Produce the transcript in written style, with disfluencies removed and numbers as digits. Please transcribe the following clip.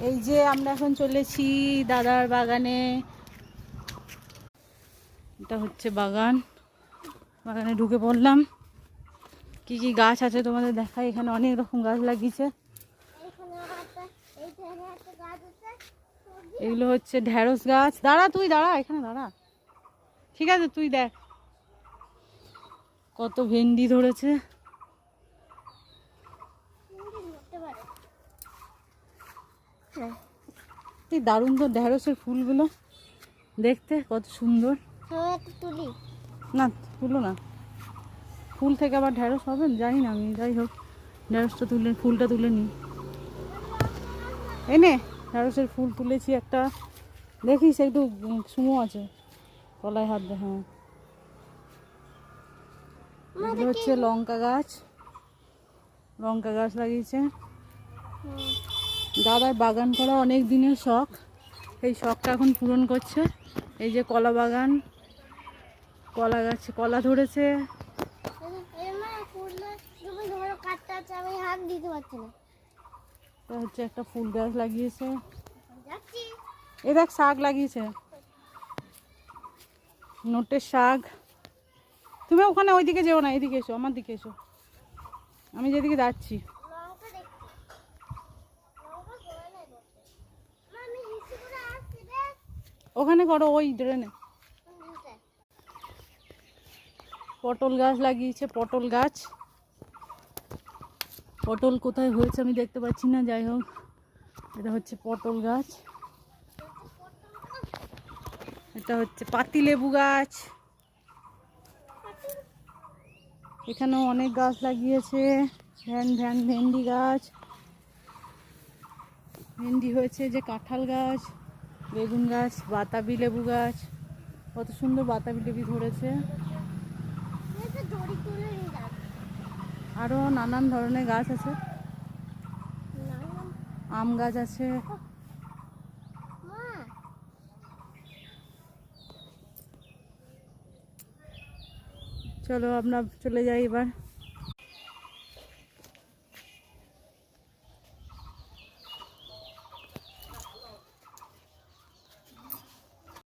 এই যে আমরা এখন চলেছি দাদার বাগানে। এটা হচ্ছে বাগান, বাগানে ঢুকে পড়লাম। কি কি গাছ আছে তোমাদের দেখাই। এখানে অনেক রকম গাছ লাগিয়েছে। এগুলো হচ্ছে ঢেঁড়স গাছ। দাঁড়া, তুই দাঁড়া, এখানে দাঁড়া। ঠিক আছে, তুই দেখ কত ভেন্ডি ধরেছে। এই দারুণ তো ঢেঁড়সের ফুলগুলো দেখতে, কত সুন্দর। না তুলো না, ফুল থেকে আবার ঢেঁড়স হবে জানি না আমি। যাই হোক, ঢেঁড়সটা তুলে, ফুলটা তুলে নিই। এনে ঢেঁড়সের ফুল তুলেছি একটা। দেখিস একটু সুমো আছে, গলায় হাত দে। হ্যাঁ, এগুলো হচ্ছে লঙ্কা গাছ। লঙ্কা গাছ লাগিয়েছে। দাদার বাগান করা অনেক দিনের শখ, এই শখটা এখন পূরণ করছে। এই যে কলা বাগান, কলা গাছে কলা ধরেছে। হচ্ছে একটা ফুল গাছ লাগিয়েছে। এ দেখ শাক লাগিয়েছে, নোটের শাক। তুমি ওখানে ওইদিকে যেও না, এদিকে এসো, আমার দিকে এসো, আমি যেদিকে যাচ্ছি। ওখানে করো, ওই ড্রেনে। পটল গাছ লাগিয়েছে, পটল গাছ। পটল কোথায় হয়েছে আমি দেখতে পাচ্ছি না, যাই হোক এটা হচ্ছে পটল গাছ। এটা হচ্ছে পাতিলেবু গাছ। এখানেও অনেক গাছ লাগিয়েছে। ভেন্ডি গাছ, ভেন্ডি হয়েছে। যে কাঁঠাল গাছ, বেগুন গাছ, বাতাবি লেবু গাছ, কত সুন্দর বাতাবি লেবু ধরেছে। আরো নানান ধরনের গাছ আছে, আম গাছ আছে। চলো আমরা চলে যাই এবার।